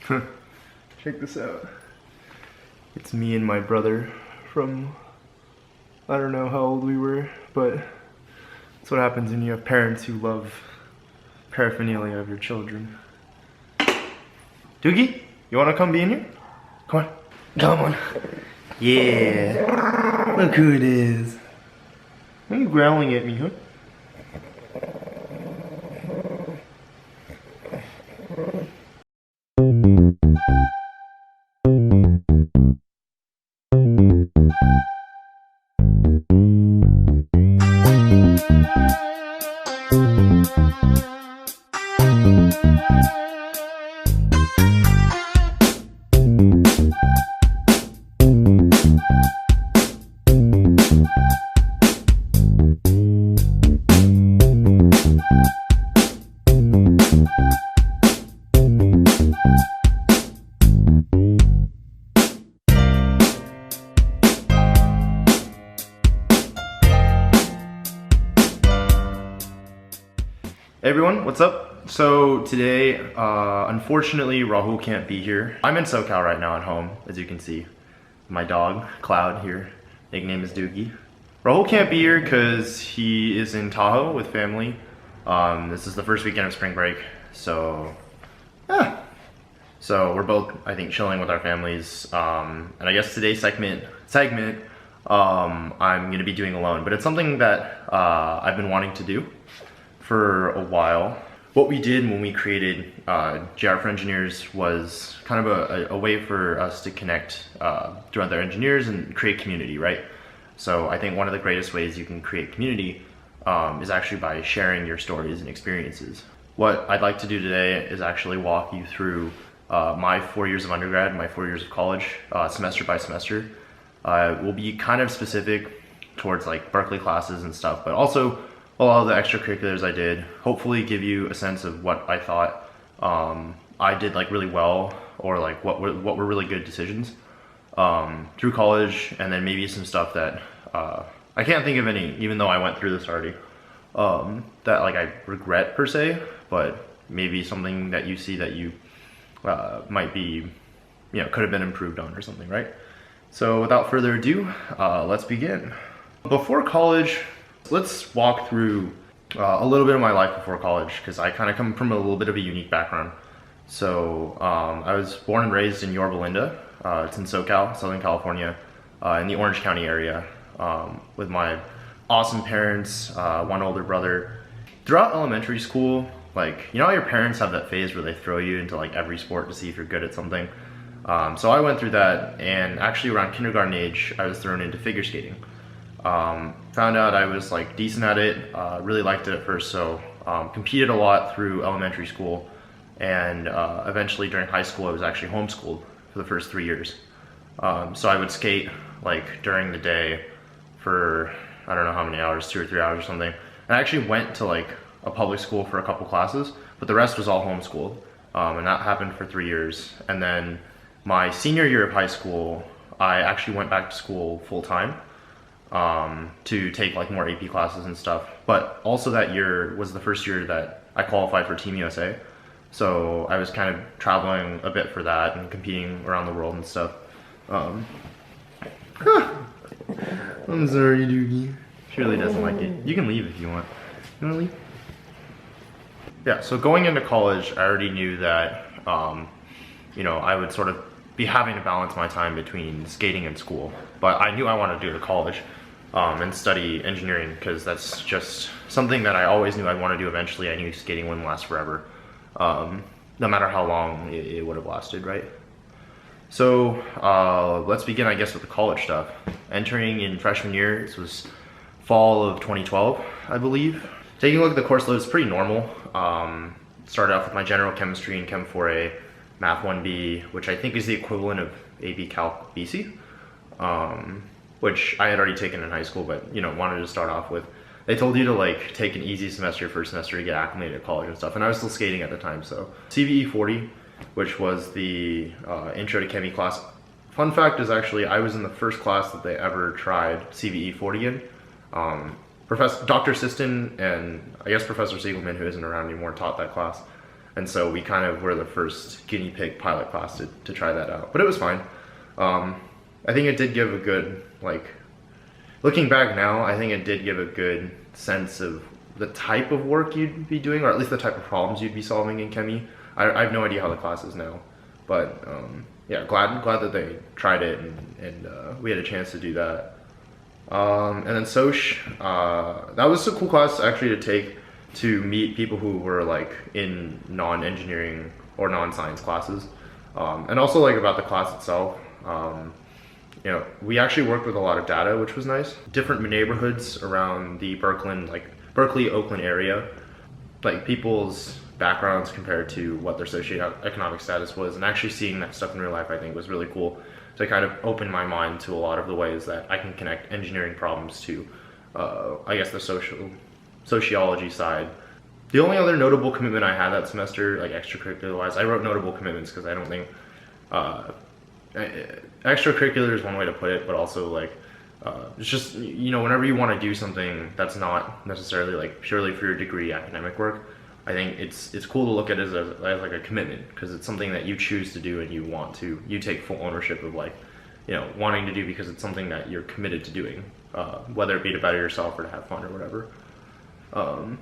Check this out. It's me and my brother from, I don't know how old we were, but that's what happens when you have parents who love paraphernalia of your children. Doogie, you wanna come be in here? Come on. Come on. Yeah. Look who it is. Why are you growling at me, huh? Hey everyone, what's up? So today, unfortunately, Rahul can't be here. I'm in SoCal right now at home, as you can see. My dog, Cloud, here. Nickname is Doogie. Rahul can't be here because he is in Tahoe with family. This is the first weekend of spring break, so yeah. So we're both, I think, chilling with our families. And I guess today's segment, I'm gonna be doing alone, but it's something that I've been wanting to do for a while. What we did when we created JRFriendgineers was kind of a way for us to connect to other engineers and create community, right? So I think one of the greatest ways you can create community is actually by sharing your stories and experiences. What I'd like to do today is actually walk you through my 4 years of undergrad and my 4 years of college, semester by semester. We'll be kind of specific towards like Berkeley classes and stuff, but also a lot of the extracurriculars I did, hopefully give you a sense of what I thought I did like really well, or like what were really good decisions through college, and then maybe some stuff that I can't think of any, even though I went through this already, that like I regret per se, but maybe something that you see that you might be, you know, could have been improved on or something, right? So without further ado, let's begin. Before college, let's walk through a little bit of my life before college, because I kind of come from a little bit of a unique background. So I was born and raised in Yorba Linda. It's in SoCal, Southern California, in the Orange County area, with my awesome parents, one older brother. Throughout elementary school, like, you know how your parents have that phase where they throw you into like every sport to see if you're good at something? So I went through that, and actually around kindergarten age, I was thrown into figure skating. Found out I was like decent at it, really liked it at first, so competed a lot through elementary school, and eventually during high school I was actually homeschooled for the first 3 years. So I would skate like during the day for I don't know how many hours, 2 or 3 hours or something. And I actually went to like a public school for a couple classes, but the rest was all homeschooled, and that happened for 3 years. And then my senior year of high school, I actually went back to school full-time to take like more AP classes and stuff. But also that year was the first year that I qualified for Team USA. So I was kind of traveling a bit for that and competing around the world and stuff. I'm sorry, Doogie. She really doesn't like it. You can leave if you want. You wanna leave? Yeah, so going into college, I already knew that, you know, I would sort of be having to balance my time between skating and school. But I knew I wanted to go to college and study engineering, because that's just something that I always knew I'd want to do eventually. I knew skating wouldn't last forever, no matter how long it would have lasted, right? So let's begin, I guess, with the college stuff. Entering in freshman year, this was fall of 2012, I believe. Taking a look at the course load, it's pretty normal. Started off with my general chemistry and Chem 4A, Math 1B, which I think is the equivalent of AB Calc BC, which I had already taken in high school, but you know, wanted to start off with. They told you to like take an easy semester, first semester, to get acclimated to college and stuff, and I was still skating at the time, so. CVE 40, which was the intro to chemie class. Fun fact is actually, I was in the first class that they ever tried CVE 40 in. Dr. Siston and I guess Professor Siegelman, who isn't around anymore, taught that class. And so we kind of were the first guinea pig pilot class to try that out. But it was fine. I think it did give a good, like, looking back now, I think it did give a good sense of the type of work you'd be doing, or at least the type of problems you'd be solving in chemie. I have no idea how the class is now, but yeah, glad that they tried it and we had a chance to do that. And then Soch, that was a cool class actually to take, to meet people who were like in non-engineering or non-science classes, and also like about the class itself. You know, we actually worked with a lot of data, which was nice. Different neighborhoods around the Berkeley, Oakland area, like people's backgrounds compared to what their socioeconomic status was, and actually seeing that stuff in real life I think was really cool to kind of open my mind to a lot of the ways that I can connect engineering problems to, I guess, the sociology side. The only other notable commitment I had that semester, like extracurricular wise, I wrote notable commitments because I don't think, extracurricular is one way to put it, but also like, it's just, you know, whenever you want to do something that's not necessarily like purely for your degree academic work, I think it's cool to look at it as like a commitment, because it's something that you choose to do and you take full ownership of, like, you know, wanting to do because it's something that you're committed to doing, whether it be to better yourself or to have fun or whatever.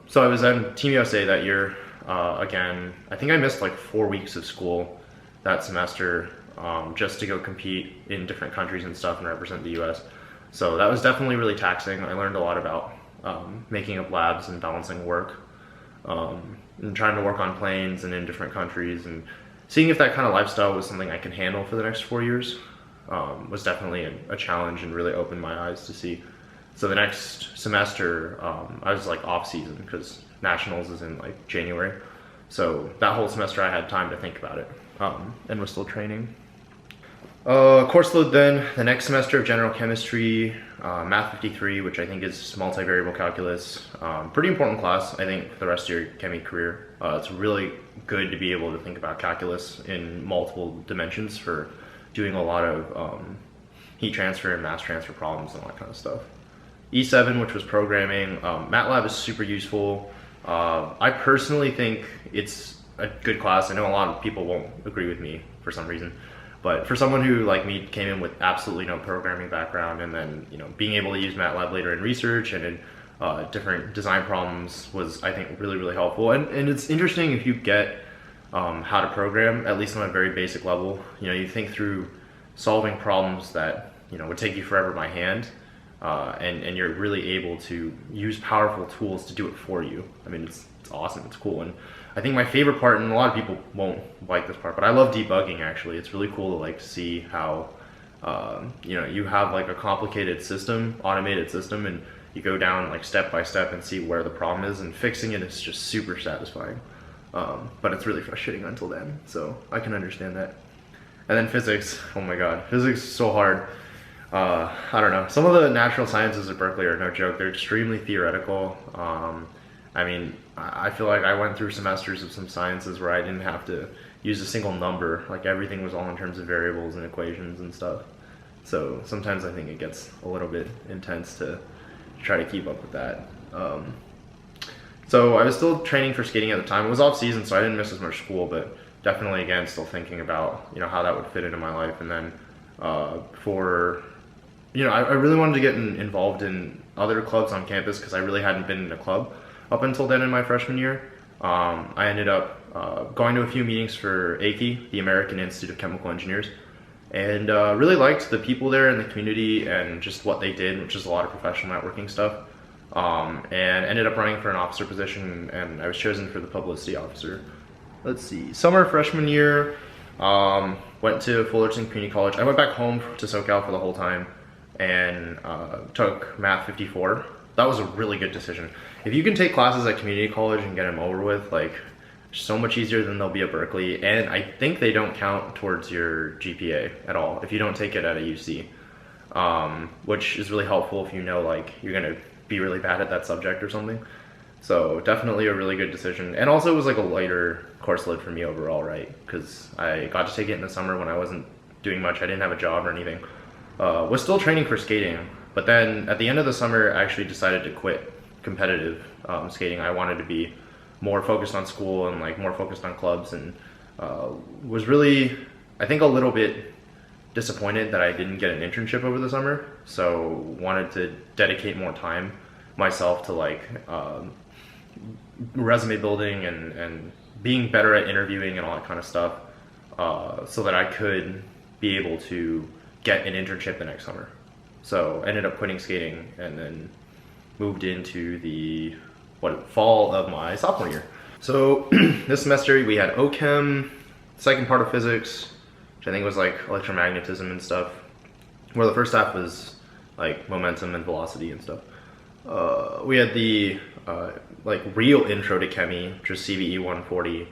So I was on Team USA that year. Again, I think I missed like 4 weeks of school that semester, just to go compete in different countries and stuff and represent the US. So that was definitely really taxing. I learned a lot about making up labs and balancing work, and trying to work on planes and in different countries, and seeing if that kind of lifestyle was something I can handle for the next 4 years was definitely a challenge, and really opened my eyes to see. So the next semester, I was like off season because nationals is in like January. So that whole semester I had time to think about it, and was still training. Course load then, the next semester of general chemistry, math 53, which I think is multivariable calculus. Pretty important class, I think, for the rest of your chemie career. It's really good to be able to think about calculus in multiple dimensions for doing a lot of heat transfer and mass transfer problems and all that kind of stuff. E7, which was programming. MATLAB is super useful. I personally think it's a good class. I know a lot of people won't agree with me for some reason, but for someone who, like me, came in with absolutely no programming background, and then, you know, being able to use MATLAB later in research and in different design problems was, I think, really, really helpful. And it's interesting if you get how to program, at least on a very basic level. You know, you think through solving problems that, you know, would take you forever by hand, and you're really able to use powerful tools to do it for you. I mean, it's awesome, it's cool. And I think my favorite part, and a lot of people won't like this part, but I love debugging actually. It's really cool to like see how, you know, you have like a complicated system, automated system, and you go down like step by step and see where the problem is, and fixing it is just super satisfying. But it's really frustrating until then, so I can understand that. And then physics, oh my god, physics is so hard. I don't know, some of the natural sciences at Berkeley are no joke. They're extremely theoretical. I mean, I feel like I went through semesters of some sciences where I didn't have to use a single number. Like everything was all in terms of variables and equations and stuff. So sometimes I think it gets a little bit intense to try to keep up with that. So I was still training for skating at the time. It was off season, so I didn't miss as much school, but definitely, again, still thinking about, you know, how that would fit into my life. And then you know, I really wanted to get involved in other clubs on campus because I really hadn't been in a club up until then in my freshman year. I ended up going to a few meetings for AICHE, the American Institute of Chemical Engineers, and really liked the people there and the community and just what they did, which is a lot of professional networking stuff. And ended up running for an officer position, and I was chosen for the publicity officer. Let's see, summer freshman year, went to Fullerton Community College. I went back home to SoCal for the whole time and took Math 54. That was a really good decision. If you can take classes at community college and get them over with, like, so much easier than they'll be at Berkeley. And I think they don't count towards your GPA at all if you don't take it at a UC, which is really helpful if you know, like, you're gonna be really bad at that subject or something. So definitely a really good decision. And also it was like a lighter course load for me overall, right? Because I got to take it in the summer when I wasn't doing much. I didn't have a job or anything. Was still training for skating, but then at the end of the summer I actually decided to quit competitive skating. I wanted to be more focused on school and like more focused on clubs, and was really, I think, a little bit disappointed that I didn't get an internship over the summer. So wanted to dedicate more time myself to like resume building and being better at interviewing and all that kind of stuff, so that I could be able to get an internship the next summer. So ended up quitting skating and then moved into the fall of my sophomore year. So this semester we had OChem, second part of physics, which I think was like electromagnetism and stuff, where the first half was like momentum and velocity and stuff. We had the like real intro to chemi, which was CVE 140,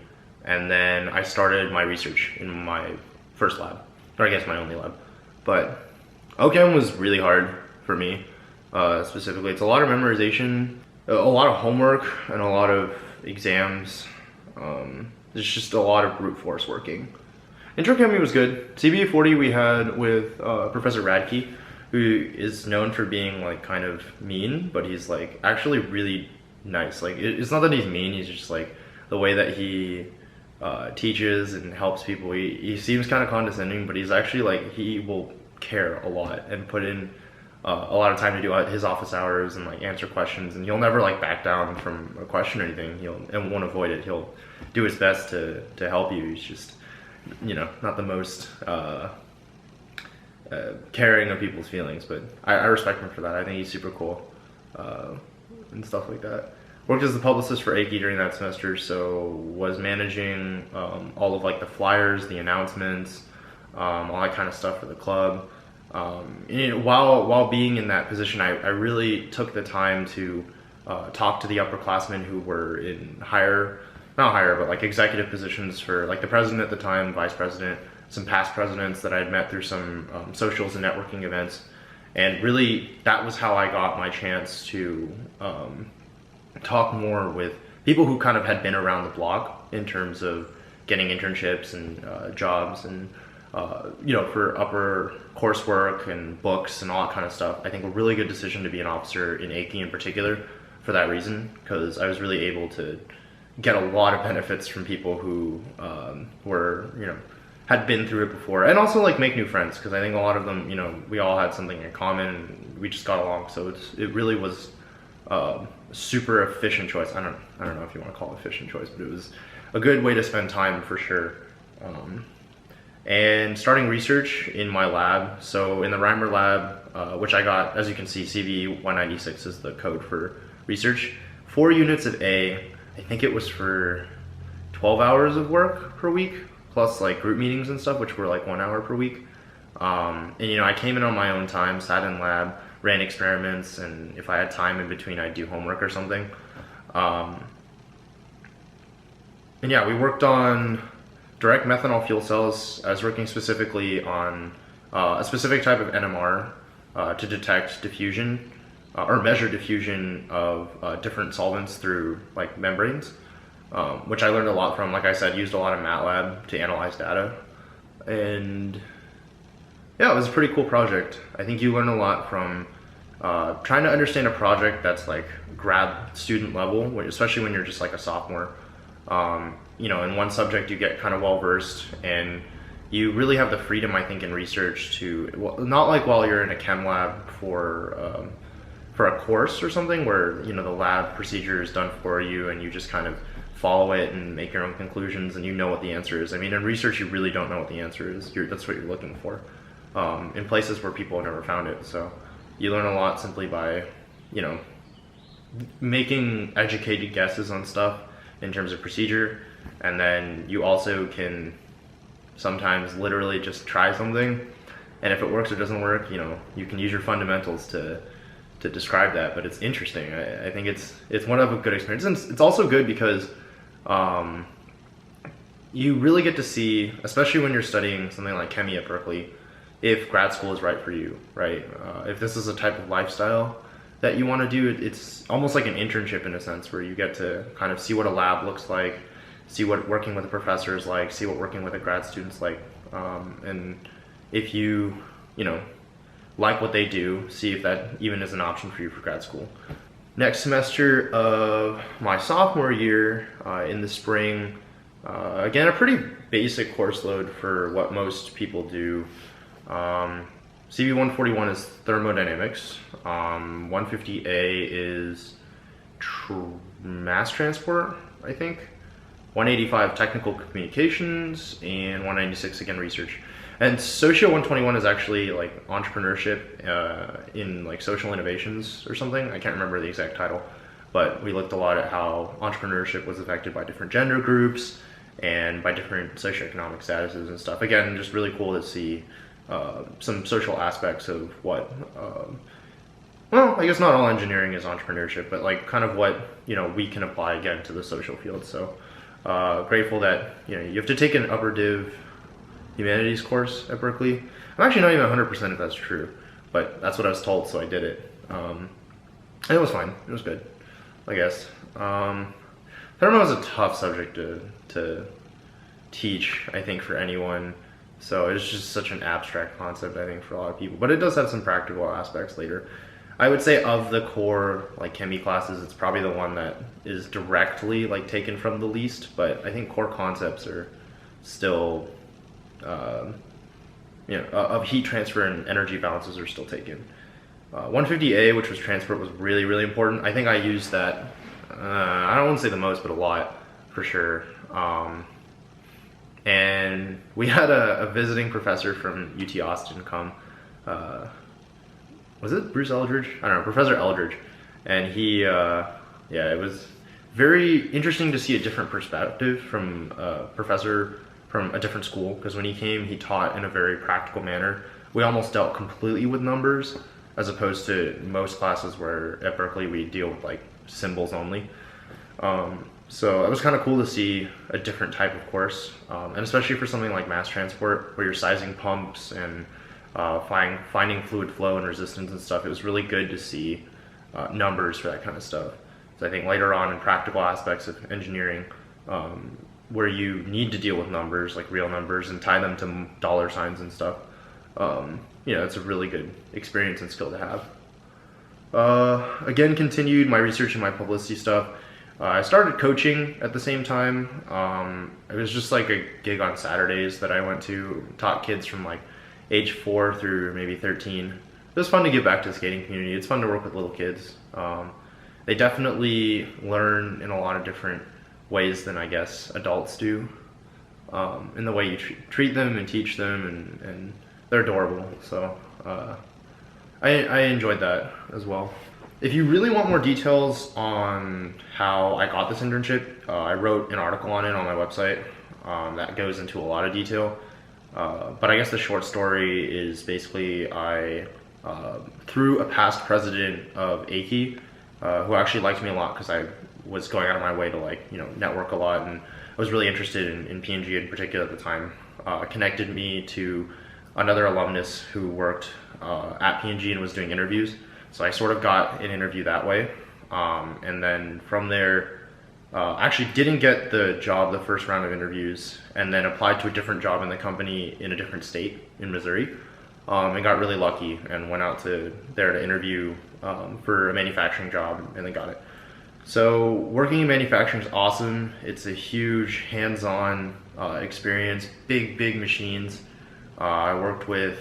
and then I started my research in my first lab, or I guess my only lab. But OChem was really hard for me, specifically. It's a lot of memorization, a lot of homework, and a lot of exams. There's just a lot of brute force working. Intro chemi was good. CVE 40 we had with Professor Radke, who is known for being like kind of mean, but he's like actually really nice. Like it's not that he's mean, he's just like the way that he teaches and helps people. He seems kind of condescending, but he's actually like, he will care a lot and put in a lot of time to do his office hours and like answer questions, and he'll never like back down from a question or anything. And won't avoid it. He'll do his best to help you. He's just, you know, not the most caring of people's feelings, but I respect him for that. I think he's super cool and stuff like that. Worked as the publicist for AICI during that semester, so was managing all of like the flyers, the announcements, all that kind of stuff for the club. And, you know, while being in that position, I really took the time to talk to the upperclassmen who were in not higher, but like executive positions for like the president at the time, vice president, some past presidents that I'd met through some socials and networking events. And really, that was how I got my chance to talk more with people who kind of had been around the block in terms of getting internships and jobs and, you know, for upper coursework and books and all that kind of stuff. I think a really good decision to be an officer in AICI in particular for that reason, because I was really able to get a lot of benefits from people who were, you know, had been through it before, and also like make new friends, because I think a lot of them, you know, we all had something in common and we just got along. So it really was a super efficient choice. I don't know if you want to call it efficient choice, but it was a good way to spend time for sure. And starting research in my lab. So in the Reimer lab, which I got, as you can see, CVE 196 is the code for research. 4 units of A. I think it was for 12 hours of work per week, plus like group meetings and stuff, which were like 1 hour per week. And you know, I came in on my own time, sat in lab, ran experiments, and if I had time in between, I'd do homework or something. And yeah, we worked on direct methanol fuel cells. I was working specifically on a specific type of NMR to detect diffusion or measure diffusion of different solvents through like membranes, which I learned a lot from. Like I said, used a lot of MATLAB to analyze data, and yeah, it was a pretty cool project. I think you learn a lot from trying to understand a project that's like grad student level, especially when you're just like a sophomore. You know, in one subject you get kind of well versed, and you really have the freedom, I think, in research to, well, not like while you're in a chem lab for a course or something where, you know, the lab procedure is done for you and you just kind of follow it and make your own conclusions and you know what the answer is. I mean, in research you really don't know what the answer is. That's what you're looking for in places where people have never found it. So you learn a lot simply by, you know, making educated guesses on stuff in terms of procedure, and then you also can sometimes literally just try something, and if it works or doesn't work, you know, you can use your fundamentals to describe that. But it's interesting. I think it's one of a good experience, and it's also good because you really get to see, especially when you're studying something like chemie at Berkeley, if grad school is right for you, right? If this is a type of lifestyle that you want to do, it's almost like an internship in a sense, where you get to kind of see what a lab looks like, see what working with a professor is like, see what working with a grad student's like, and if you know, like what they do, see if that even is an option for you for grad school. Next semester of my sophomore year, in the spring, again, a pretty basic course load for what most people do. CV 141 is thermodynamics, 150A is mass transport, I think, 185 technical communications, and 196 again research. And Socio 121 is actually like entrepreneurship in like social innovations or something. I can't remember the exact title, but we looked a lot at how entrepreneurship was affected by different gender groups and by different socioeconomic statuses and stuff. Again, just really cool to see some social aspects of what, well, I guess not all engineering is entrepreneurship, but like kind of what, we can apply again to the social field. So grateful that, you have to take an upper div humanities course at Berkeley. I'm actually not even 100% if that's true, but that's what I was told, so I did it. And it was fine. It was good, I guess. Thermo is a tough subject to teach, I think, for anyone. So it's just such an abstract concept, I think, for a lot of people. But it does have some practical aspects later. I would say of the core like chemie classes, it's probably the one that is directly like taken from the least. But I think core concepts are still, of heat transfer and energy balances are still taken. 150A, which was transport, was really, really important. I think I used that, I don't want to say the most, but a lot, for sure. And we had a visiting professor from UT Austin come. Was it Bruce Eldridge? I don't know, Professor Eldridge. And he, it was very interesting to see a different perspective from a professor from a different school, because when he came, he taught in a very practical manner. We almost dealt completely with numbers, as opposed to most classes where at Berkeley we deal with like symbols only. So it was kind of cool to see a different type of course, and especially for something like mass transport, where you're sizing pumps and finding fluid flow and resistance and stuff. It was really good to see numbers for that kind of stuff. So I think later on in practical aspects of engineering, where you need to deal with numbers, like real numbers, and tie them to dollar signs and stuff, it's a really good experience and skill to have. Again, continued my research and my publicity stuff. I started coaching at the same time. It was just like a gig on Saturdays that I went to, taught kids from like age 4 through maybe 13. It was fun to give back to the skating community. It's fun to work with little kids. They definitely learn in a lot of different ways than I guess adults do, in the way you treat them and teach them, and they're adorable. So I enjoyed that as well. If you really want more details on how I got this internship, I wrote an article on it on my website that goes into a lot of detail. But I guess the short story is basically I, through a past president of AICHI, who actually liked me a lot because I was going out of my way to network a lot, and I was really interested in PNG in particular at the time, connected me to another alumnus who worked at PNG and was doing interviews. So I sort of got an interview that way, and then from there, actually didn't get the job the first round of interviews, and then applied to a different job in the company in a different state in Missouri, and got really lucky and went out there to interview for a manufacturing job, and then got it. So working in manufacturing is awesome. It's a huge hands-on experience, big machines. I worked with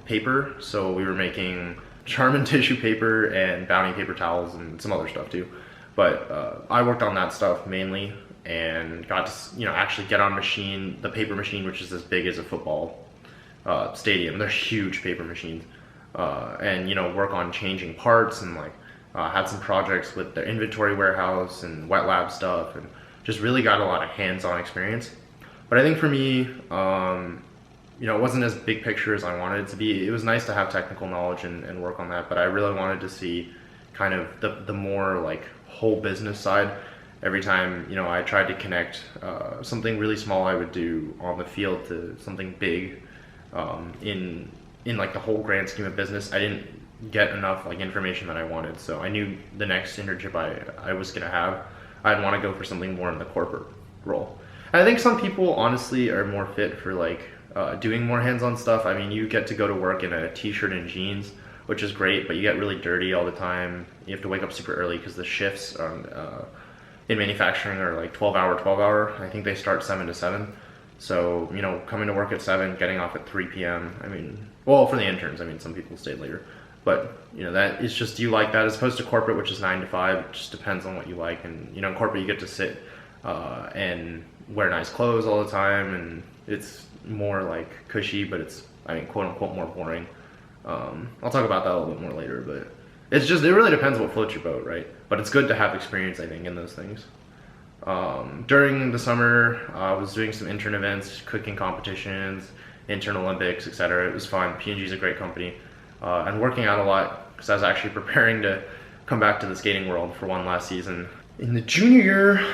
paper, so we were making Charmin tissue paper and Bounty paper towels and some other stuff too. But I worked on that stuff mainly, and got to actually get on the paper machine, which is as big as a football stadium. They're huge paper machines, and work on changing parts, and had some projects with the inventory warehouse and wet lab stuff, and just really got a lot of hands-on experience. But I think for me, it wasn't as big picture as I wanted it to be. It was nice to have technical knowledge and work on that, but I really wanted to see kind of the more whole business side. Every time I tried to connect something really small I would do on the field to something big in the whole grand scheme of business, I didn't get enough information that I wanted. So I knew the next internship I was gonna have, I'd want to go for something more in the corporate role. And I think some people honestly are more fit for doing more hands-on stuff. I mean, you get to go to work in a t-shirt and jeans which is great, but you get really dirty all the time. You have to wake up super early because the shifts in manufacturing are like 12 hour. I think they start 7 to 7. So, you know, coming to work at 7, getting off at 3 p.m. I mean, well, for the interns, I mean, some people stayed later. But, you know, that is just, do you like that as opposed to corporate, which is 9 to 5? It just depends on what you like. And, you know, in corporate, you get to sit and wear nice clothes all the time. And it's more like cushy, but it's, I mean, quote unquote, more boring. I'll talk about that a little bit more later, but it's just, it really depends what floats your boat, right? But it's good to have experience, I think, in those things. During the summer, I was doing some intern events, cooking competitions, intern Olympics, etc. It was fun. P&G is a great company. And working out a lot because I was actually preparing to come back to the skating world for one last season. In the junior year,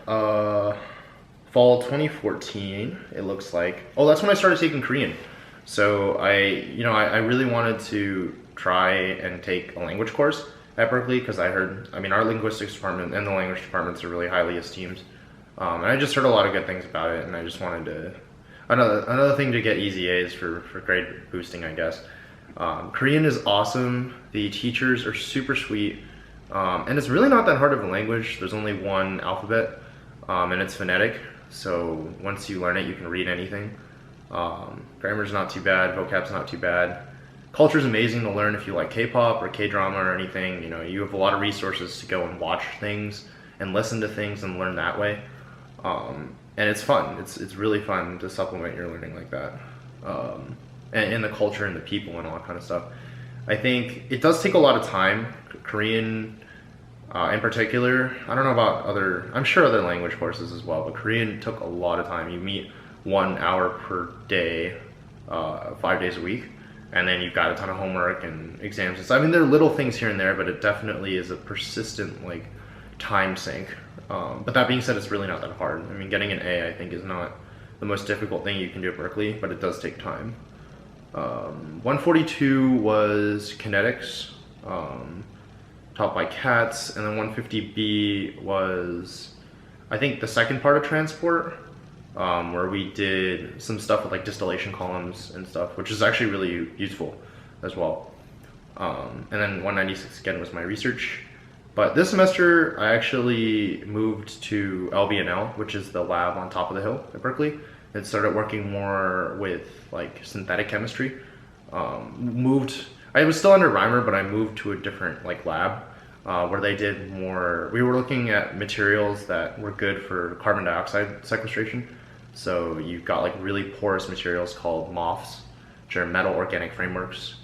fall 2014, it looks like. Oh, that's when I started taking Korean. So I really wanted to try and take a language course at Berkeley because I heard, I mean, our linguistics department and the language departments are really highly esteemed. And I just heard a lot of good things about it, and I just wanted to, another thing to get easy A's for grade boosting, I guess. Korean is awesome. The teachers are super sweet. And it's really not that hard of a language. There's only one alphabet, and it's phonetic. So once you learn it, you can read anything. Grammar's not too bad, vocab's not too bad. Culture's amazing to learn if you like K-pop or K-drama or anything. You know, you have a lot of resources to go and watch things and listen to things and learn that way. And it's fun. It's really fun to supplement your learning like that. And the culture and the people and all that kind of stuff. I think it does take a lot of time. Korean, in particular, I don't know about other, I'm sure other language courses as well, but Korean took a lot of time. You meet 1 hour per day, 5 days a week, and then you've got a ton of homework and exams and stuff. I mean, there are little things here and there, but it definitely is a persistent, like, time sink. But that being said, it's really not that hard. I mean, getting an A, I think, is not the most difficult thing you can do at Berkeley, but it does take time. 142 was kinetics, taught by Katz, and then 150B was, I think, the second part of transport, where we did some stuff with like distillation columns and stuff, which is actually really useful as well. And then 196 again was my research. But this semester I actually moved to LBNL, which is the lab on top of the hill at Berkeley, and started working more with like synthetic chemistry. I was still under Reimer, but I moved to a different like lab where they did more, we were looking at materials that were good for carbon dioxide sequestration. So you've got like really porous materials called MOFs, which are metal organic frameworks.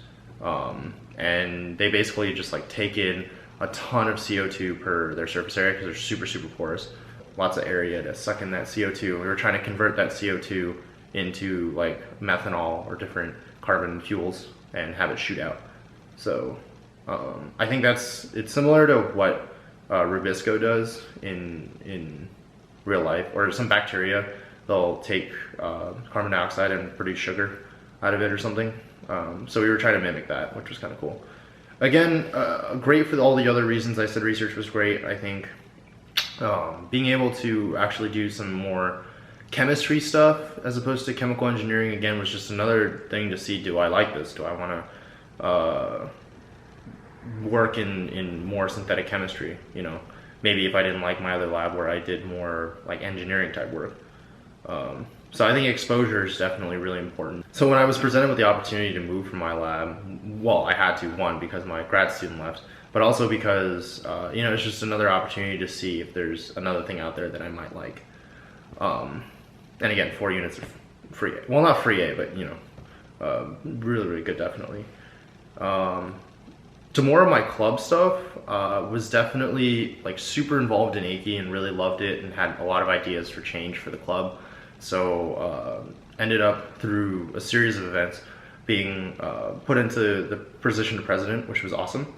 And they basically just like take in a ton of CO2 per their surface area because they're super, super porous. Lots of area to suck in that CO2. We were trying to convert that CO2 into like methanol or different carbon fuels and have it shoot out. So I think it's similar to what Rubisco does in real life, or some bacteria. They'll take carbon dioxide and produce sugar out of it or something. So we were trying to mimic that, which was kind of cool. Again, great for all the other reasons I said research was great. I think being able to actually do some more chemistry stuff as opposed to chemical engineering, again, was just another thing to see, do I like this? Do I want to work in more synthetic chemistry? You know, maybe if I didn't like my other lab where I did more like engineering type work. So I think exposure is definitely really important. So when I was presented with the opportunity to move from my lab, well, I had to, one, because my grad student left, but also because, you know, it's just another opportunity to see if there's another thing out there that I might like. And again, 4 units are free. Well, not free A, but, you know, really, really good, definitely. To more of my club stuff, was definitely like super involved in Aki and really loved it and had a lot of ideas for change for the club. So ended up through a series of events being put into the position of president, which was awesome.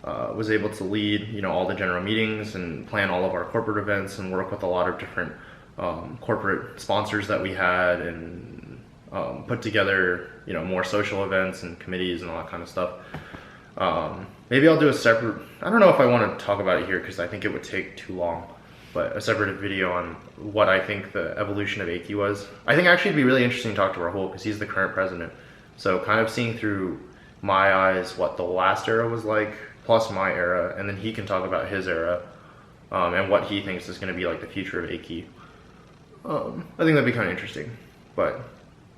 Was able to lead, you know, all the general meetings and plan all of our corporate events and work with a lot of different corporate sponsors that we had, and put together, you know, more social events and committees and all that kind of stuff. Maybe I'll do a separate, I don't know if I want to talk about it here because I think it would take too long, but a separate video on what I think the evolution of Aki was. I think actually it'd be really interesting to talk to Rahul because he's the current president. So kind of seeing through my eyes what the last era was like, plus my era, and then he can talk about his era and what he thinks is going to be like the future of Aki. I think that'd be kind of interesting, but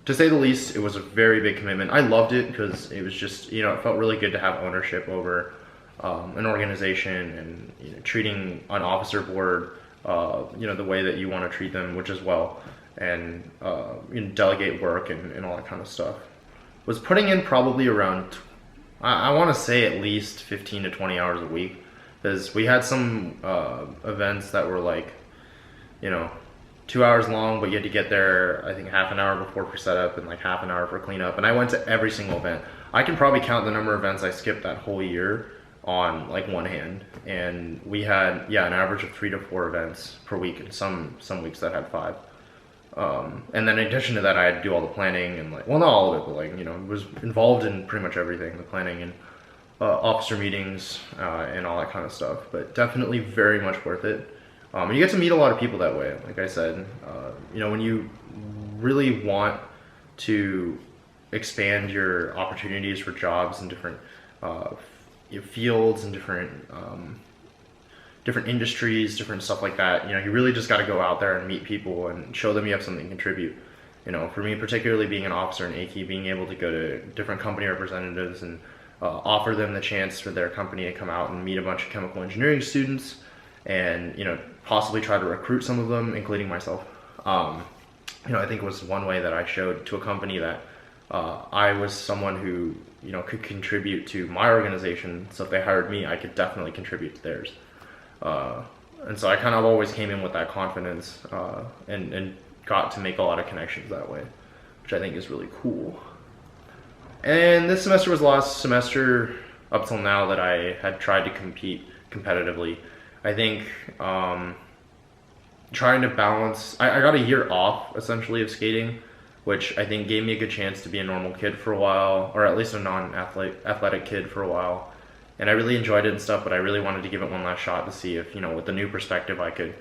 to say the least, it was a very big commitment. I loved it because it was just, you know, it felt really good to have ownership over an organization and, you know, treating an officer board, you know, the way that you want to treat them, which is well, and you know, delegate work and all that kind of stuff. Was putting in probably around, I want to say at least 15 to 20 hours a week, because we had some events that were like, you know, 2 hours long, but you had to get there, I think, half an hour before for setup and like half an hour for cleanup. And I went to every single event. I can probably count the number of events I skipped that whole year on like one hand. And we had, yeah, an average of 3 to 4 events per week, and some weeks that had 5. And then in addition to that, I had to do all the planning and like, well, not all of it, but like, you know, was involved in pretty much everything, the planning and officer meetings and all that kind of stuff. But definitely very much worth it. And you get to meet a lot of people that way. Like I said, you know, when you really want to expand your opportunities for jobs in different fields and different industries, different stuff like that, you know, you really just got to go out there and meet people and show them you have something to contribute. You know, for me, particularly being an officer in Aki, being able to go to different company representatives and offer them the chance for their company to come out and meet a bunch of chemical engineering students, and, you know, possibly try to recruit some of them, including myself. You know, I think it was one way that I showed to a company that I was someone who, you know, could contribute to my organization. So if they hired me, I could definitely contribute to theirs. And so I kind of always came in with that confidence and got to make a lot of connections that way, which I think is really cool. And this semester was the last semester up till now that I had tried to compete competitively. I think trying to balance, I got a year off essentially of skating, which I think gave me a good chance to be a normal kid for a while, or at least a non-athletic kid for a while. And I really enjoyed it and stuff, but I really wanted to give it one last shot to see if, you know, with the new perspective, I could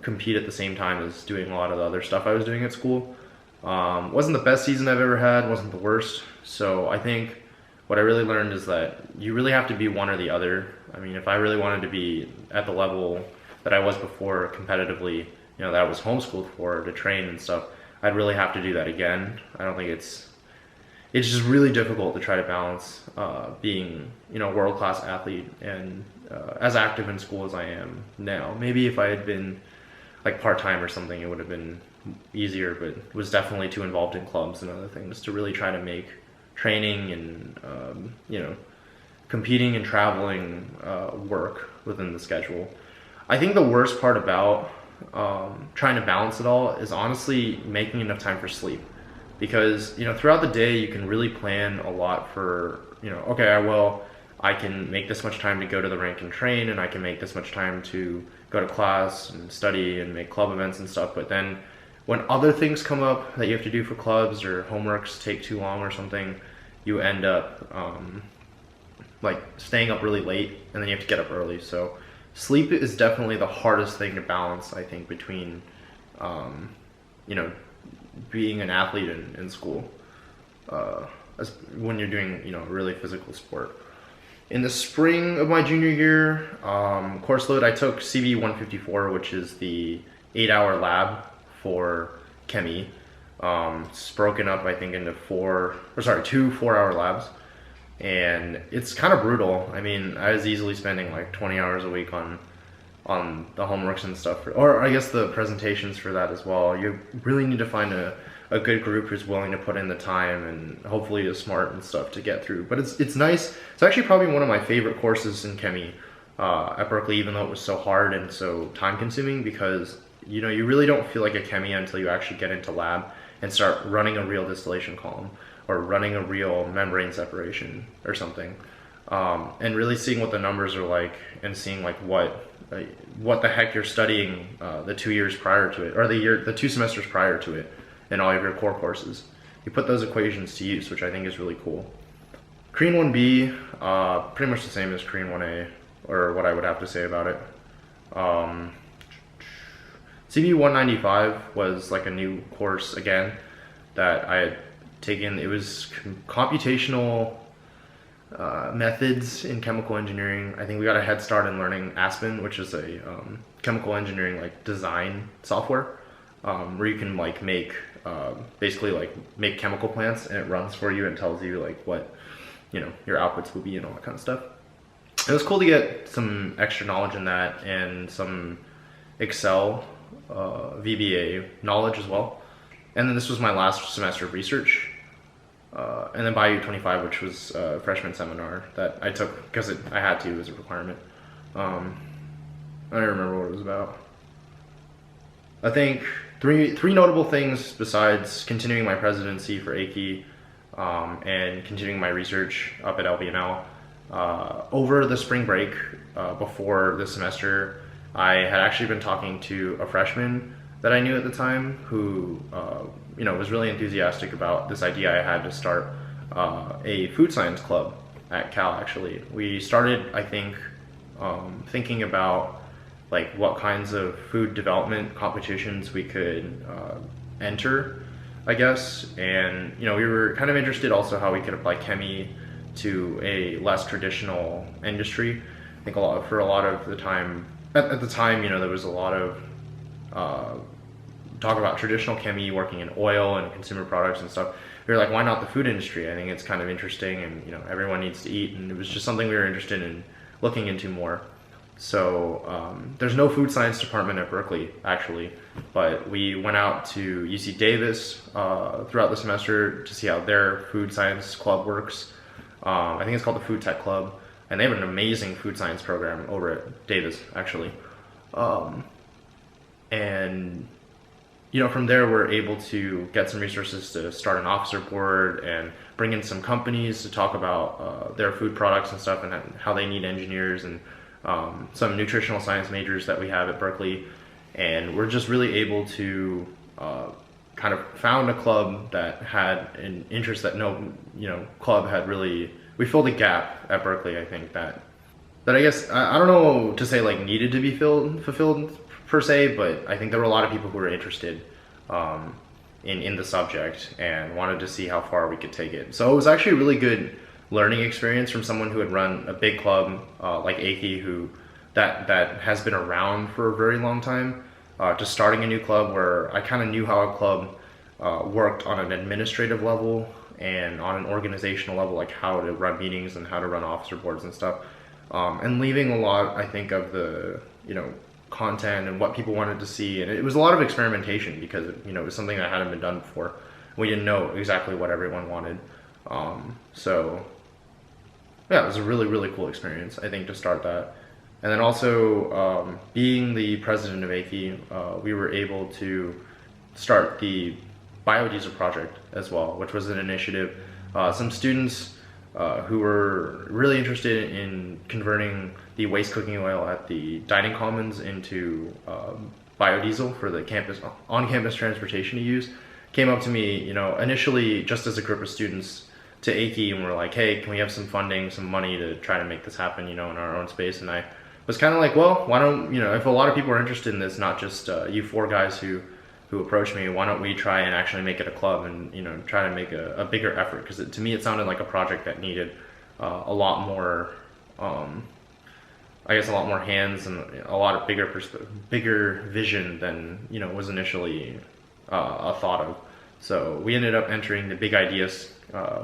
compete at the same time as doing a lot of the other stuff I was doing at school. Wasn't the best season I've ever had, wasn't the worst. So I think what I really learned is that you really have to be one or the other. I mean, if I really wanted to be at the level that I was before competitively, you know, that I was homeschooled for to train and stuff, I'd really have to do that again. I don't think it's just really difficult to try to balance being, you know, a world-class athlete and as active in school as I am now. Maybe if I had been like part-time or something, it would have been easier, but was definitely too involved in clubs and other things to really try to make training and, you know, competing and traveling work within the schedule. I think the worst part about trying to balance it all is honestly making enough time for sleep. Because, you know, throughout the day you can really plan a lot for, you know, okay, I can make this much time to go to the rink and train, and I can make this much time to go to class and study and make club events and stuff. But then when other things come up that you have to do for clubs, or homeworks take too long or something, you end up like staying up really late, and then you have to get up early. So sleep is definitely the hardest thing to balance, I think, between, you know, being an athlete in school, as when you're doing, you know, really physical sport. In the spring of my junior year, course load, I took CV 154, which is the 8-hour lab for Chemi. It's broken up, I think, into 2 4-hour labs, and it's kind of brutal. I mean, I was easily spending like 20 hours a week on the homeworks and stuff, or I guess the presentations for that as well. You really need to find a good group who's willing to put in the time and hopefully is smart and stuff to get through. But it's nice. It's actually probably one of my favorite courses in Chemi at Berkeley, even though it was so hard and so time consuming, because, you know, you really don't feel like a Chemi until you actually get into lab and start running a real distillation column or running a real membrane separation or something, and really seeing what the numbers are like and seeing like what the heck you're studying the 2 years prior to it, or the 2 semesters prior to it in all of your core courses. You put those equations to use, which I think is really cool. Korean 1B, pretty much the same as Korean 1A, or what I would have to say about it. CV 195 was like a new course again that I had taken. It was computational methods in chemical engineering. I think we got a head start in learning Aspen, which is a chemical engineering like design software, where you can like make basically like make chemical plants, and it runs for you and tells you like what your outputs will be and all that kind of stuff. It was cool to get some extra knowledge in that and some Excel VBA knowledge as well. And then this was my last semester of research. And then Bayou 25, which was a freshman seminar that I took because I had to as a requirement. I don't remember what it was about. I think three notable things besides continuing my presidency for AICHI and continuing my research up at LBNL. Over the spring break, before this semester, I had actually been talking to a freshman that I knew at the time who was really enthusiastic about this idea I had to start a food science club at Cal. Actually, we started, I think, thinking about like what kinds of food development competitions we could enter, I guess, and we were kind of interested also how we could apply chemie to a less traditional industry. I think for a lot of the time, at the time, there was a lot of talk about traditional chemie working in oil and consumer products and stuff. We were like, why not the food industry? I think it's kind of interesting, and everyone needs to eat, and it was just something we were interested in looking into more. So there's no food science department at Berkeley, actually, but we went out to UC Davis throughout the semester to see how their food science club works. I think it's called the Food Tech Club, and they have an amazing food science program over at Davis, actually. And from there, we're able to get some resources to start an officer board and bring in some companies to talk about their food products and stuff, and how they need engineers, and some nutritional science majors that we have at Berkeley. And we're just really able to kind of found a club that had an interest that no club had really. We filled a gap at Berkeley, I think, that I guess I don't know to say like needed to be fulfilled per se, but I think there were a lot of people who were interested in the subject and wanted to see how far we could take it. So it was actually a really good learning experience from someone who had run a big club like AICHI, who that has been around for a very long time, to starting a new club where I kind of knew how a club worked on an administrative level and on an organizational level, like how to run meetings and how to run officer boards and stuff, and leaving a lot, I think, of the content and what people wanted to see. And it was a lot of experimentation because it was something that hadn't been done before. We didn't know exactly what everyone wanted. So yeah, it was a really, really cool experience, I think, to start that. And then also being the president of AICHI, we were able to start the biodiesel project as well, which was an initiative. Some students who were really interested in converting the waste cooking oil at the dining commons into biodiesel for the on-campus transportation to use, came up to me, initially just as a group of students to AICHI, and were like, hey, can we have some funding, some money to try to make this happen, in our own space? And I was kind of like, well, why don't, if a lot of people are interested in this, not just you four guys who approached me, why don't we try and actually make it a club and, try to make a bigger effort? Because to me, it sounded like a project that needed a lot more, I guess, a lot more hands and a lot of bigger vision than, was initially a thought of. So we ended up entering the Big Ideas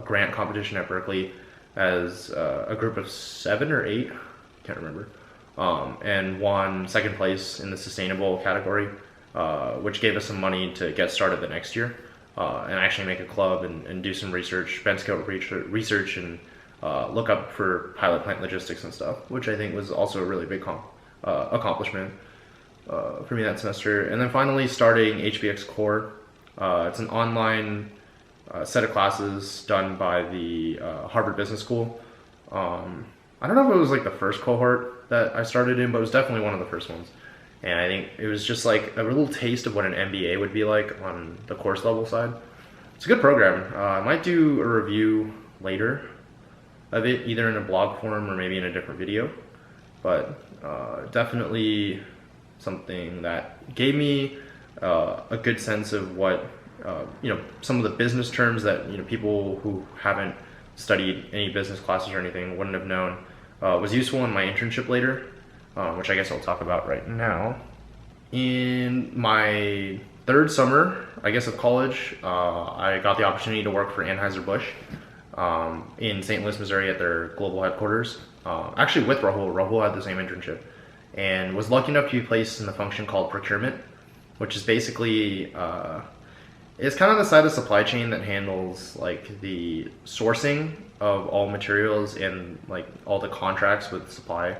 grant competition at Berkeley as a group of 7 or 8, can't remember, and won second place in the sustainable category, which gave us some money to get started the next year and actually make a club and do some research, bench scope research, and look up for pilot plant logistics and stuff, which I think was also a really big accomplishment for me that semester. And then finally starting HBX Core. It's an online set of classes done by the Harvard Business School. I don't know if it was like the first cohort that I started in, but it was definitely one of the first ones. And I think it was just like a little taste of what an MBA would be like on the course level side. It's a good program. I might do a review later of it, either in a blog form or maybe in a different video. But definitely something that gave me a good sense of what, some of the business terms that, people who haven't studied any business classes or anything, wouldn't have known, was useful in my internship later, which I guess I'll talk about right now. In my third summer, I guess, of college, I got the opportunity to work for Anheuser-Busch in St. Louis, Missouri at their global headquarters. Actually with Rahul. Rahul had the same internship and was lucky enough to be placed in the function called procurement, which is basically, it's kind of the side of supply chain that handles like the sourcing of all materials and like all the contracts with supply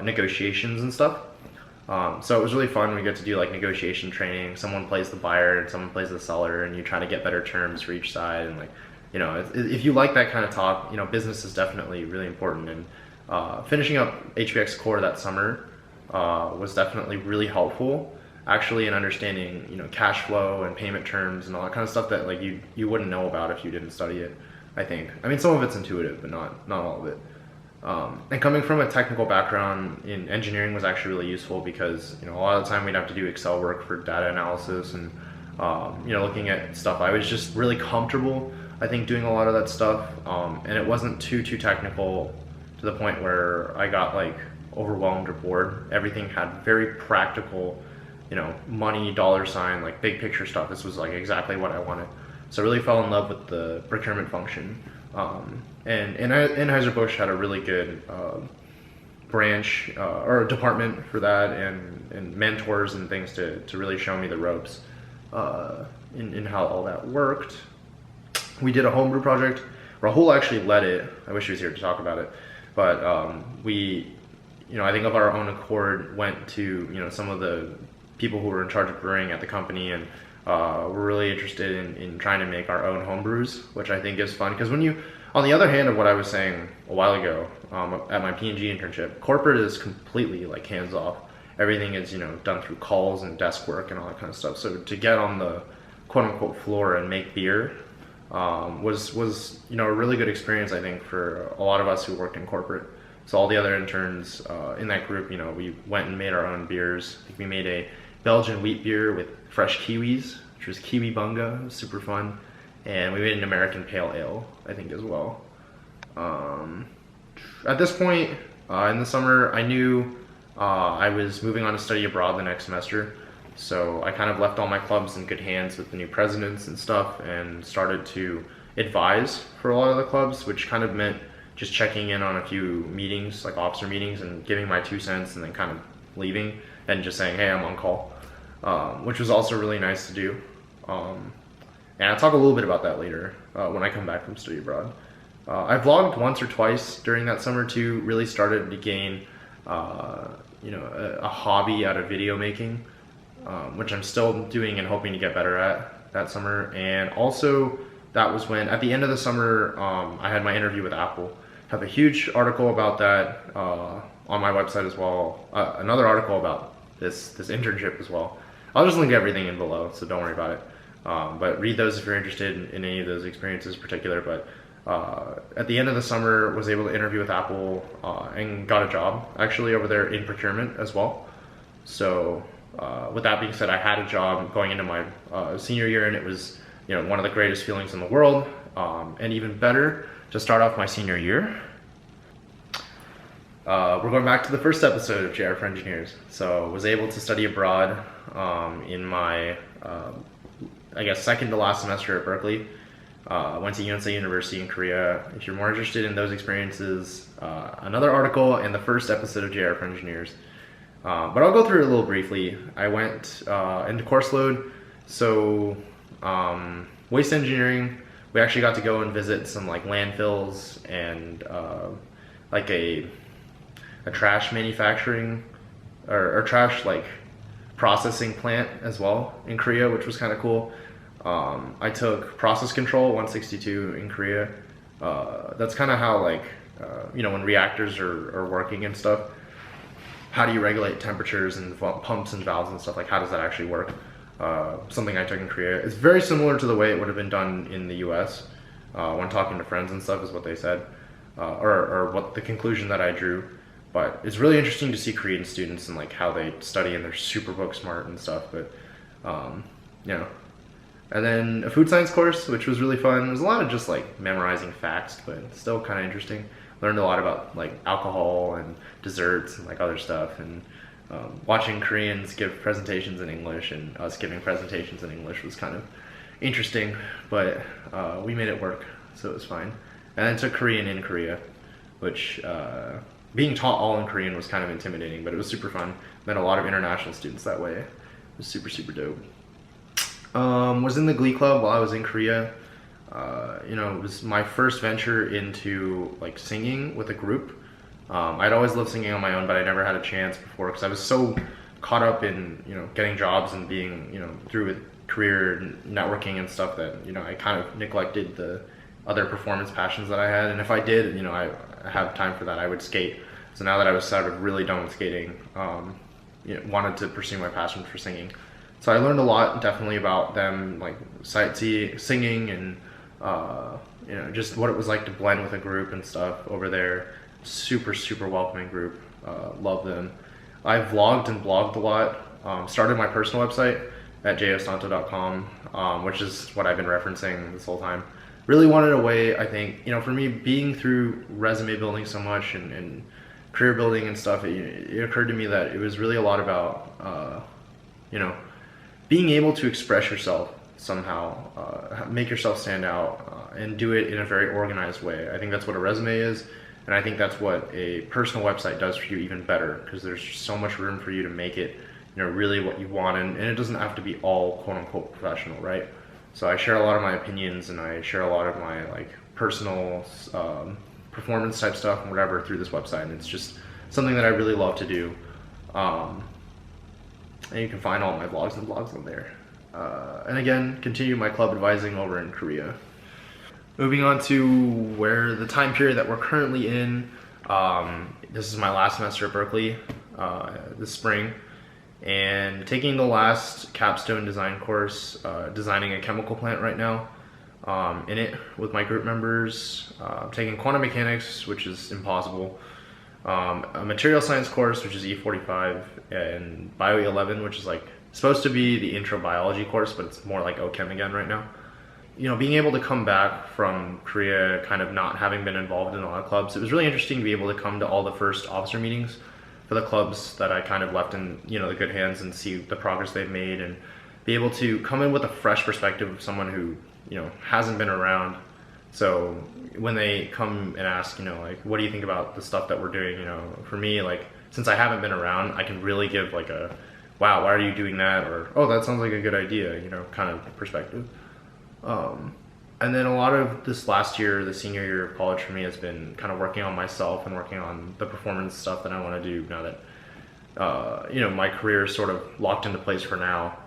negotiations and stuff. So it was really fun. We get to do like negotiation training. Someone plays the buyer and someone plays the seller, and you try to get better terms for each side. And like, you know, if you like that kind of talk, you know, business is definitely really important. And finishing up HBX Core that summer was definitely really helpful, actually, in understanding, you know, cash flow and payment terms and all that kind of stuff that like you wouldn't know about if you didn't study it, I think. I mean, some of it's intuitive, but not all of it. And coming from a technical background in engineering was actually really useful because, you know, a lot of the time we'd have to do Excel work for data analysis and, you know, looking at stuff. I was just really comfortable, I think, doing a lot of that stuff. And it wasn't too technical to the point where I got like overwhelmed or bored. Everything had very practical, you know, money, dollar sign, like big picture stuff. This was like exactly what I wanted. So I really fell in love with the procurement function. And Anheuser-Busch had a really good branch or department for that, and mentors and things to really show me the ropes in how all that worked. We did a homebrew project. Rahul actually led it. I wish he was here to talk about it. But we, you know, I think of our own accord, went to, you know, some of the people who were in charge of brewing at the company, and we're really interested in trying to make our own homebrews, which I think is fun. Because when you, on the other hand of what I was saying a while ago at my P&G internship, corporate is completely like hands off. Everything is, you know, done through calls and desk work and all that kind of stuff. So to get on the quote unquote floor and make beer was you know, a really good experience, I think, for a lot of us who worked in corporate. So all the other interns in that group, you know, we went and made our own beers. I think we made a Belgian wheat beer with fresh kiwis, which was Kiwi Bunga. It was super fun. And we made an American Pale Ale, I think, as well. At this point in the summer, I knew I was moving on to study abroad the next semester. So I kind of left all my clubs in good hands with the new presidents and stuff, and started to advise for a lot of the clubs, which kind of meant just checking in on a few meetings, like officer meetings, and giving my 2 cents and then kind of leaving and just saying, hey, I'm on call, which was also really nice to do. And I'll talk a little bit about that later when I come back from study abroad. I vlogged once or twice during that summer too. Really started to gain, you know, a hobby out of video making, which I'm still doing and hoping to get better at that summer. And also, that was when, at the end of the summer, I had my interview with Apple. I have a huge article about that on my website as well. Another article about this internship as well. I'll just link everything in below, so don't worry about it. But read those if you're interested in any of those experiences in particular. But at the end of the summer, was able to interview with Apple and got a job actually over there in procurement as well. So with that being said, I had a job going into my senior year, and it was, you know, one of the greatest feelings in the world, and even better to start off my senior year. We're going back to the first episode of JRFriendgineers. So was able to study abroad in my I guess second to last semester at Berkeley. Went to Yonsei University in Korea. If you're more interested in those experiences, another article and the first episode of JRFriendgineers. But I'll go through it a little briefly. I went into course load. So waste engineering, we actually got to go and visit some like landfills and like a trash manufacturing or trash like processing plant as well in Korea, which was kind of cool. I took process control 162 in Korea. That's kind of how like, you know, when reactors are working and stuff, how do you regulate temperatures and pumps and valves and stuff? Like, how does that actually work? Something I took in Korea. It's very similar to the way it would have been done in the US. When talking to friends and stuff is what they said, or what the conclusion that I drew. But it's really interesting to see Korean students and like how they study, and they're super book smart and stuff. But you know, And then a food science course, which was really fun. It was a lot of just like memorizing facts, but still kind of interesting. Learned a lot about like alcohol and desserts and like other stuff, and watching Koreans give presentations in English and us giving presentations in English was kind of interesting, but we made it work, so it was fine. And then took Korean in Korea, which being taught all in Korean was kind of intimidating, but it was super fun. Met a lot of international students that way. It was super, super dope. Was in the Glee Club while I was in Korea. You know, it was my first venture into like singing with a group. I'd always loved singing on my own, but I never had a chance before because I was so caught up in, you know, getting jobs and being, you know, through with career networking and stuff that, you know, I kind of neglected the other performance passions that I had. And if I did, you know, I have time for that, I would skate. So now that I was sort of really done with skating, you know, wanted to pursue my passion for singing. So I learned a lot, definitely, about them, like sightseeing, singing, and you know, just what it was like to blend with a group and stuff over there. Super, super welcoming group. Love them. I vlogged and blogged a lot. Started my personal website at jostanto.com, which is what I've been referencing this whole time. Really wanted a way, I think, you know, for me, being through resume building so much and career building and stuff, it occurred to me that it was really a lot about, you know, being able to express yourself somehow, make yourself stand out, and do it in a very organized way. I think that's what a resume is, and I think that's what a personal website does for you even better, because there's so much room for you to make it, you know, really what you want, and it doesn't have to be all quote-unquote professional, right? So I share a lot of my opinions, and I share a lot of my like personal performance type stuff and whatever through this website, and it's just something that I really love to do. And you can find all my vlogs and blogs on there. And again, continue my club advising over in Korea. Moving on to where the time period that we're currently in. This is my last semester at Berkeley this spring, and taking the last capstone design course, designing a chemical plant right now in it with my group members. Taking quantum mechanics, which is impossible. A material science course, which is E45, and Bio 11, which is like supposed to be the intro biology course, but it's more like OChem again right now. You know, being able to come back from Korea, kind of not having been involved in a lot of clubs, it was really interesting to be able to come to all the first officer meetings for the clubs that I kind of left in, you know, the good hands, and see the progress they've made, and be able to come in with a fresh perspective of someone who, you know, hasn't been around. So when they come and ask, you know, like, what do you think about the stuff that we're doing, you know, for me, like, since I haven't been around, I can really give like a, wow, why are you doing that? Or, oh, that sounds like a good idea, you know, kind of perspective. And then a lot of this last year, the senior year of college for me, has been kind of working on myself and working on the performance stuff that I want to do now that, you know, my career is sort of locked into place for now.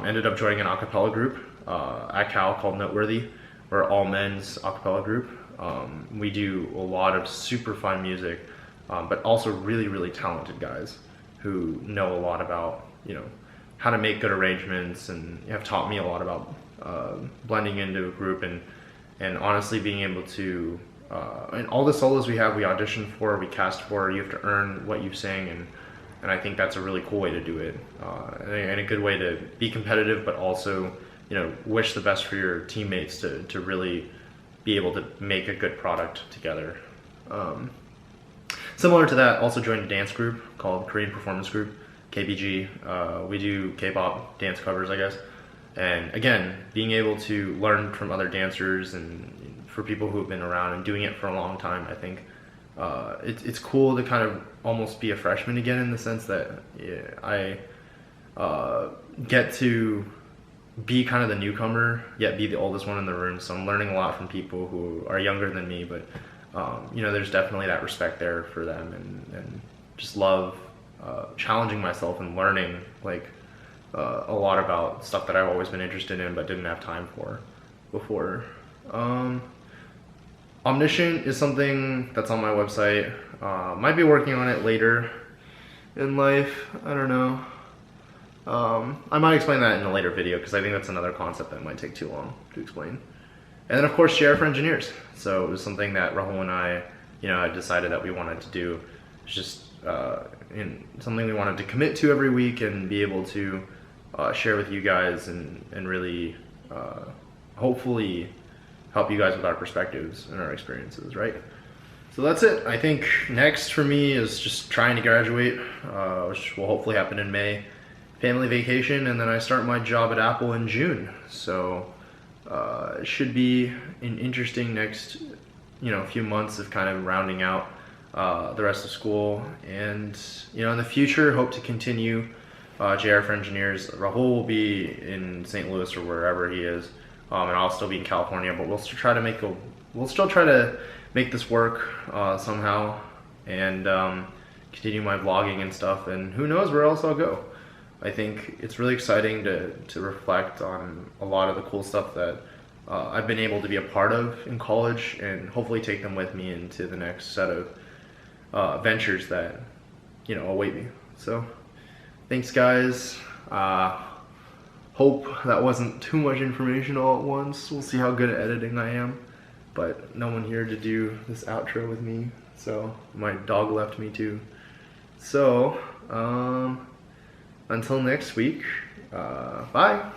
Ended up joining an a cappella group at Cal called Noteworthy. We're all men's a cappella group. We do a lot of super fun music, but also really, really talented guys who know a lot about, you know, how to make good arrangements, and have taught me a lot about blending into a group, and honestly being able to, and all the solos we have, we audition for, we cast for, you have to earn what you sing, and I think that's a really cool way to do it, and a good way to be competitive, but also, you know, wish the best for your teammates to really be able to make a good product together. Similar to that, also joined a dance group called Korean Performance Group, KBG. We do K-pop dance covers, I guess. And again, being able to learn from other dancers, and for people who have been around and doing it for a long time, I think it's cool to kind of almost be a freshman again, in the sense that I get to be kind of the newcomer, yet be the oldest one in the room. So I'm learning a lot from people who are younger than me, but you know, there's definitely that respect there for them, and just love challenging myself and learning like a lot about stuff that I've always been interested in but didn't have time for before. Omniscient is something that's on my website. Might be working on it later in life, I don't know. I might explain that in a later video, because I think that's another concept that might take too long to explain. And then of course JRFriendgineers. So it was something that Rahul and I, you know, had decided that we wanted to do. It's just something we wanted to commit to every week and be able to share with you guys, and really hopefully help you guys with our perspectives and our experiences, right? So that's it. I think next for me is just trying to graduate, which will hopefully happen in May, family vacation, and then I start my job at Apple in June. So it should be an interesting next, few months of kind of rounding out the rest of school, and in the future hope to continue JRFriendgineers. Rahul will be in St. Louis or wherever he is, and I'll still be in California, but we'll still try to make this work somehow, and continue my vlogging and stuff, and who knows where else I'll go. I think it's really exciting to reflect on a lot of the cool stuff that I've been able to be a part of in college, and hopefully take them with me into the next set of ventures that await me. So thanks guys. Hope that wasn't too much information all at once. We'll see how good at editing I am, but no one here to do this outro with me, so my dog left me too. So until next week, bye.